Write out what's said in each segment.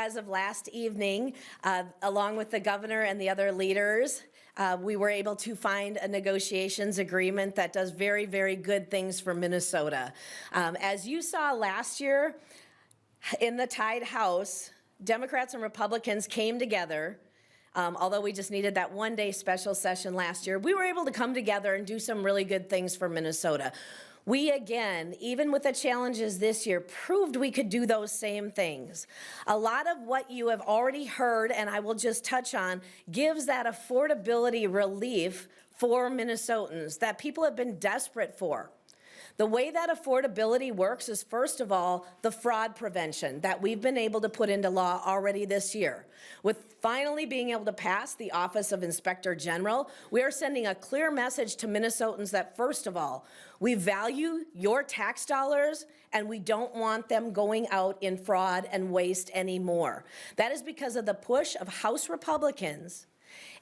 as of last evening, along with the governor and the other leaders, we were able to find a negotiations agreement that does very, very good things for Minnesota. As you saw last year in the tied House, Democrats and Republicans came together. Although we just needed that one-day special session last year, we were able to come together and do some really good things for Minnesota. We, again, even with the challenges this year, proved we could do those same things. A lot of what you have already heard, and I will just touch on, gives that affordability relief for Minnesotans that people have been desperate for. The way that affordability works is, first of all, the fraud prevention that we've been able to put into law already this year. With finally being able to pass the Office of Inspector General, we are sending a clear message to Minnesotans that, first of all, we value your tax dollars and we don't want them going out in fraud and waste anymore. That is because of the push of House Republicans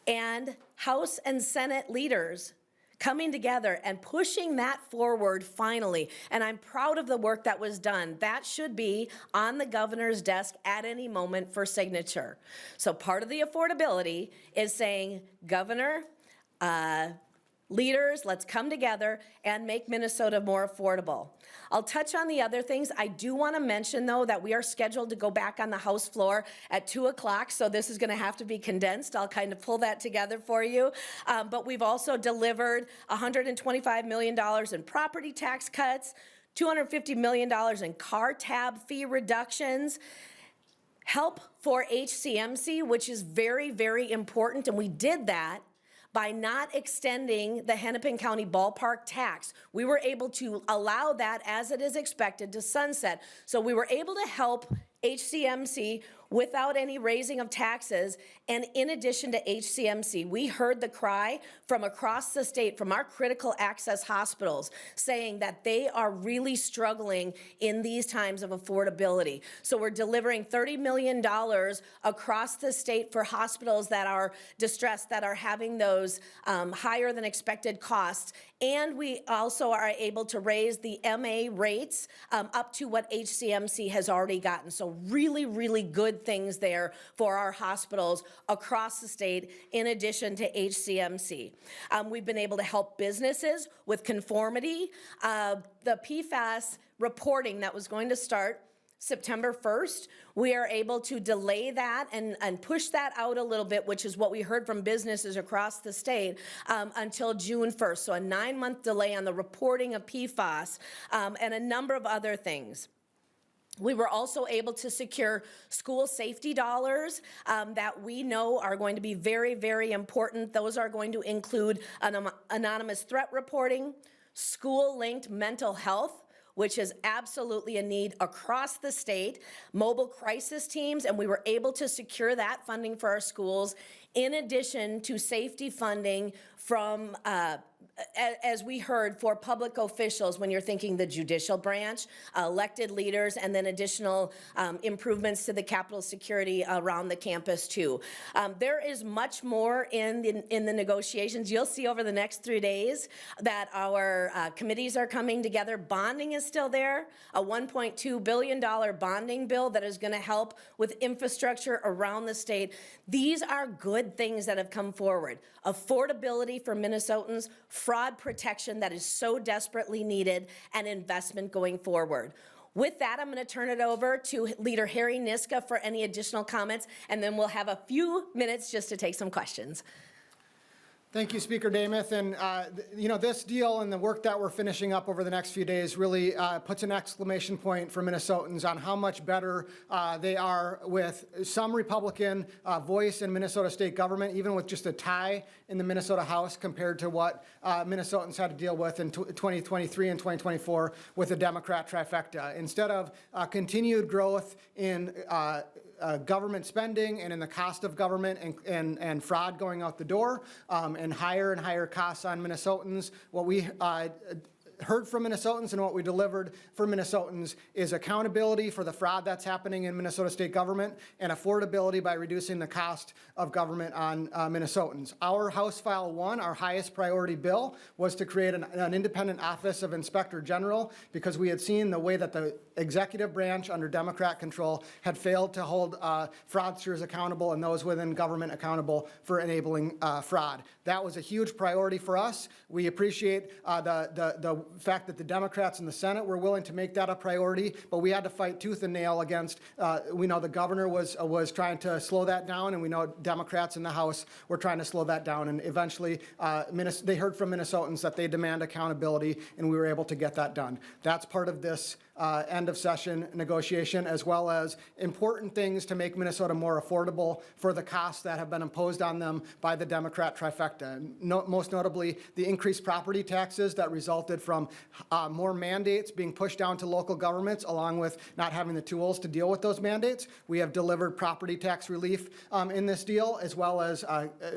and House and Senate leaders coming together and pushing that forward finally. And I'm proud of the work that was done. That should be on the governor's desk at any moment for signature. So part of the affordability is saying, Governor, leaders, let's come together and make Minnesota more affordable. I'll touch on the other things. I do want to mention, though, that we are scheduled to go back on the House floor at 2 o'clock, so this is going to have to be condensed. I'll kind of pull that together for you. But we've also delivered $125 million in property tax cuts, $250 million in car tab fee reductions, help for HCMC, which is very, very important, and we did that by not extending the Hennepin County ballpark tax. We were able to allow that, as it is expected, to sunset. So we were able to help HCMC without any raising of taxes. And in addition to HCMC, we heard the cry from across the state, from our critical access hospitals, saying that they are really struggling in these times of affordability. So we're delivering $30 million across the state for hospitals that are distressed, that are having those higher than expected costs. And we also are able to raise the MA rates up to what HCMC has already gotten. So really, really good things there for our hospitals across the state, in addition to HCMC. We've been able to help businesses with conformity. The PFAS reporting that was going to start September 1st, we are able to delay that and push that out a little bit, which is what we heard from businesses across the state, until June 1st. So a 9-month delay on the reporting of PFAS and a number of other things. We were also able to secure school safety dollars that we know are going to be very, very important. Those are going to include anonymous threat reporting, school-linked mental health, which is absolutely a need across the state, mobile crisis teams, and we were able to secure that funding for our schools, in addition to safety funding from as we heard, for public officials, when you're thinking the judicial branch, elected leaders, and then additional improvements to the Capitol security around the campus too. There is much more in the negotiations. You'll see over the next 3 days that our committees are coming together. Bonding is still there, a $1.2 billion bonding bill that is going to help with infrastructure around the state. These are good things that have come forward. Affordability for Minnesotans, fraud protection that is so desperately needed, and investment going forward. With that, I'm going to turn it over to Leader Harry Niska for any additional comments, and then we'll have a few minutes just to take some questions. Thank you, Speaker Demuth. And you know, this deal and the work that we're finishing up over the next few days really puts an exclamation point for Minnesotans on how much better they are with some Republican voice in Minnesota state government, even with just a tie in the Minnesota House compared to what Minnesotans had to deal with in 2023 and 2024 with a Democrat trifecta. Instead of continued growth in government spending and in the cost of government and fraud going out the door, and higher costs on Minnesotans, what we heard from Minnesotans and what we delivered for Minnesotans is accountability for the fraud that's happening in Minnesota state government and affordability by reducing the cost of government on Minnesotans. Our House File 1, our highest priority bill, was to create an independent office of Inspector General because we had seen the way that the executive branch under Democrat control had failed to hold fraudsters accountable and those within government accountable for enabling fraud. That was a huge priority for us. We appreciate the fact that the Democrats in the Senate were willing to make that a priority, but we had to fight tooth and nail against, we know the governor was trying to slow that down, and we know Democrats in the House were trying to slow that down, and eventually they heard from Minnesotans that they demand accountability, and we were able to get that done. That's part of this end of session negotiation, as well as important things to make Minnesota more affordable for the costs that have been imposed on them by the Democrat trifecta. Most notably, the increased property taxes that resulted from more mandates being pushed down to local governments, along with not having the tools to deal with those mandates. We have delivered property tax relief in this deal, as well as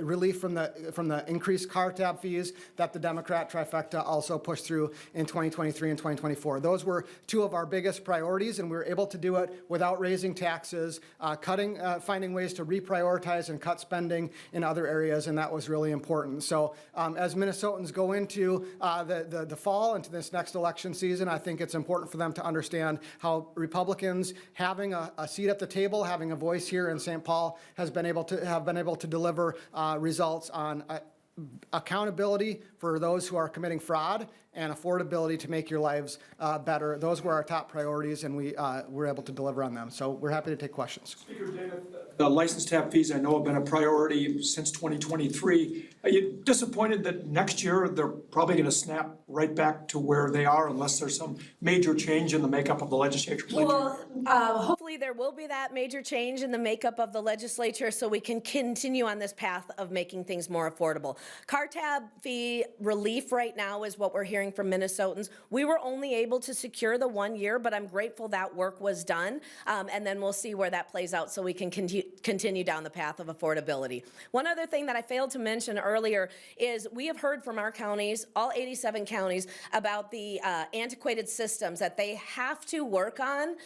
relief from the increased car tab fees that the Democrat trifecta also pushed through in 2023 and 2024. Those were two of our biggest priorities, and we were able to do it without raising taxes, finding ways to reprioritize and cut spending in other areas, and that was really important. So as Minnesotans go into the fall, into this next election season, I think it's important for them to understand how Republicans having a seat at the table, having a voice here in St. Paul, have been able to deliver results on accountability for those who are committing fraud and affordability to make your lives better. Those were our top priorities, and we were able to deliver on them. So we're happy to take questions. Speaker David, the license tab fees I know have been a priority since 2023. Are you disappointed that next year they're probably going to snap right back to where they are unless there's some major change in the makeup of the legislature? Well, hopefully there will be that major change in the makeup of the legislature so we can continue on this path of making things more affordable. Car tab fee relief right now is what we're hearing from Minnesotans. We were only able to secure the 1 year, but I'm grateful that work was done, and then we'll see where that plays out so we can continue down the path of affordability. One other thing that I failed to mention earlier is we have heard from our counties, all 87 counties, about the antiquated systems that they have to work on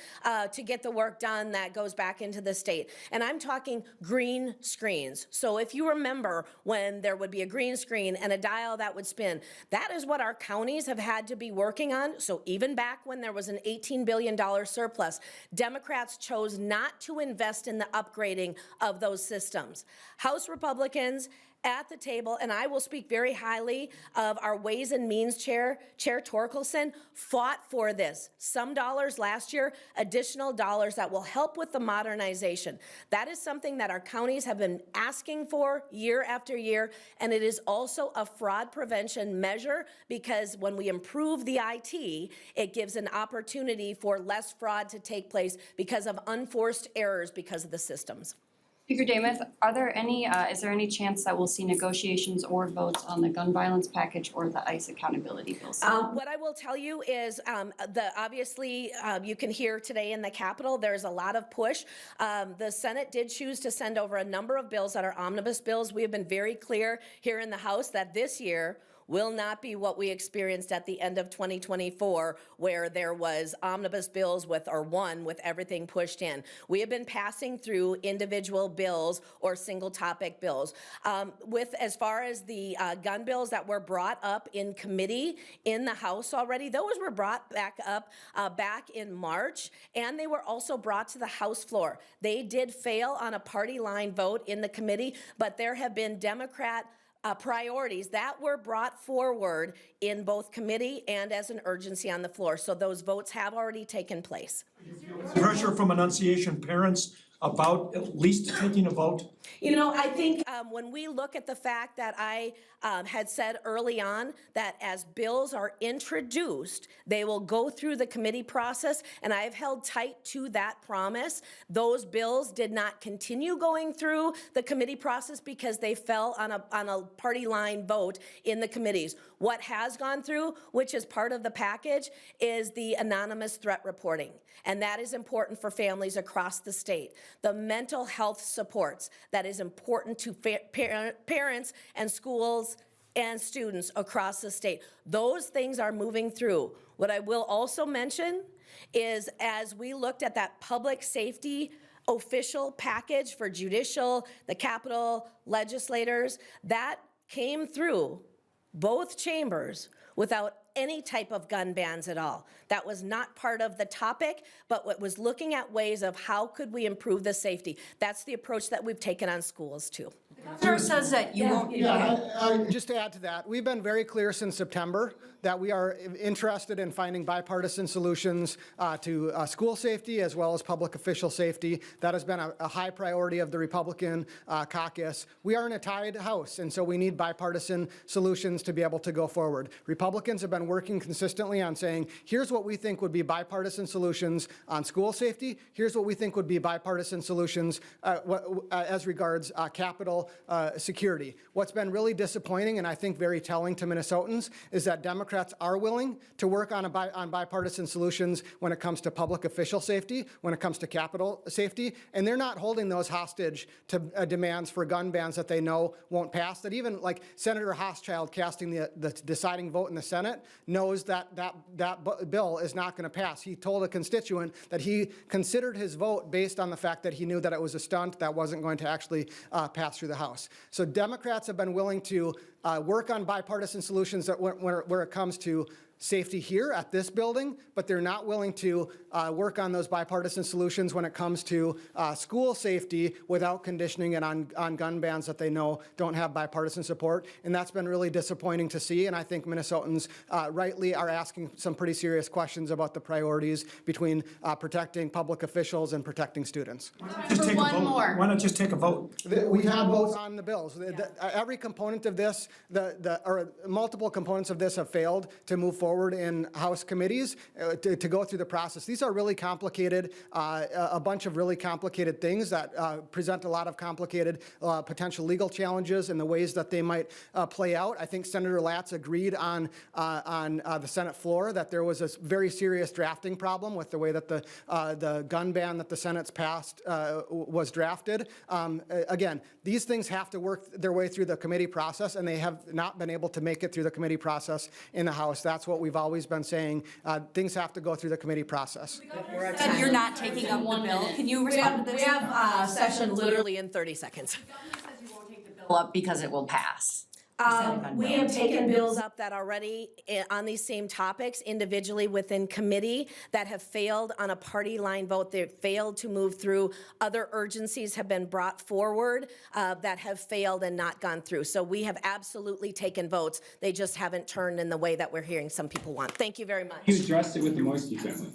to get the work done that goes back into the state. And I'm talking green screens. So if you remember when there would be a green screen and a dial that would spin, that is what our counties have had to be working on. So even back when there was an $18 billion surplus, Democrats chose not to invest in the upgrading of those systems. House Republicans at the table, and I will speak very highly of our Ways and Means Chair Torkelson, fought for this. Some dollars last year, additional dollars that will help with the modernization. That is something that our counties have been asking for year after year, and it is also a fraud prevention measure because when we improve the IT, it gives an opportunity for less fraud to take place because of unforced errors because of the systems. Speaker Demuth, is there any chance that we'll see negotiations or votes on the gun violence package or the ICE accountability bill? What I will tell you is obviously you can hear today in the Capitol there's a lot of push. The Senate did choose to send over a number of bills that are omnibus bills. We have been very clear here in the House that this year will not be what we experienced at the end of 2024, where there was omnibus bills with everything pushed in. We have been passing through individual bills or single topic bills. As far as the gun bills that were brought up in committee in the House already, those were brought back up back in March, and they were also brought to the House floor. They did fail on a party line vote in the committee, but there have been Democrat priorities that were brought forward in both committee and as an urgency on the floor. So those votes have already taken place. Pressure from Annunciation parents about at least taking a vote? You know, I think when we look at the fact that I had said early on that as bills are introduced, they will go through the committee process, and I've held tight to that promise. Those bills did not continue going through the committee process because they fell on a party line vote in the committees. What has gone through, which is part of the package, is the anonymous threat reporting, and that is important for families across the state. The mental health supports that is important to parents and schools and students across the state. Those things are moving through. What I will also mention is as we looked at that public safety official package for judicial, the Capitol legislators, that came through both chambers without any type of gun bans at all. That was not part of the topic, but what was looking at ways of how could we improve the safety. That's the approach that we've taken on schools too. Governor says that you won't. Just to add to that, we've been very clear since September that we are interested in finding bipartisan solutions to school safety as well as public official safety. That has been a high priority of the Republican caucus. We are in a tied House, and so we need bipartisan solutions to be able to go forward. Republicans have been working consistently on saying, here's what we think would be bipartisan solutions on school safety. Here's what we think would be bipartisan solutions as regards Capitol security. What's been really disappointing and I think very telling to Minnesotans is that Democrats are willing to work on bipartisan solutions when it comes to public official safety, when it comes to Capitol safety, and they're not holding those hostage to demands for gun bans that they know won't pass. That even like Senator Hochschild casting the deciding vote in the Senate knows that bill is not going to pass. He told a constituent that he considered his vote based on the fact that he knew that it was a stunt that wasn't going to actually pass through the House. So Democrats have been willing to work on bipartisan solutions that where it comes to safety here at this building, but they're not willing to work on those bipartisan solutions when it comes to school safety without conditioning it on gun bans that they know don't have bipartisan support. And that's been really disappointing to see. And I think Minnesotans rightly are asking some pretty serious questions about the priorities between protecting public officials and protecting students. Just take a vote. Why not just take a vote? We've had votes on the bills. Every component of this, or multiple components of this have failed to move forward in House committees to go through the process. These are really complicated, a bunch of really complicated things that present a lot of complicated potential legal challenges and the ways that they might play out. I think Senator Latz agreed on the Senate floor that there was a very serious drafting problem with the way that the gun ban that the Senate's passed was drafted. Again, these things have to work their way through the committee process, and they have not been able to make it through the committee process in the House. That's what we've always been saying. Things have to go through the committee process. And you're not taking up the bill. Can you respond to this? We have session literally in 30 seconds. Bill up because it will pass. We have taken bills up that already on these same topics individually within committee that have failed on a party line vote. They've failed to move through. Other urgencies have been brought forward that have failed and not gone through. So we have absolutely taken votes. They just haven't turned in the way that we're hearing some people want. Thank you very much. You addressed it with the Moisky family.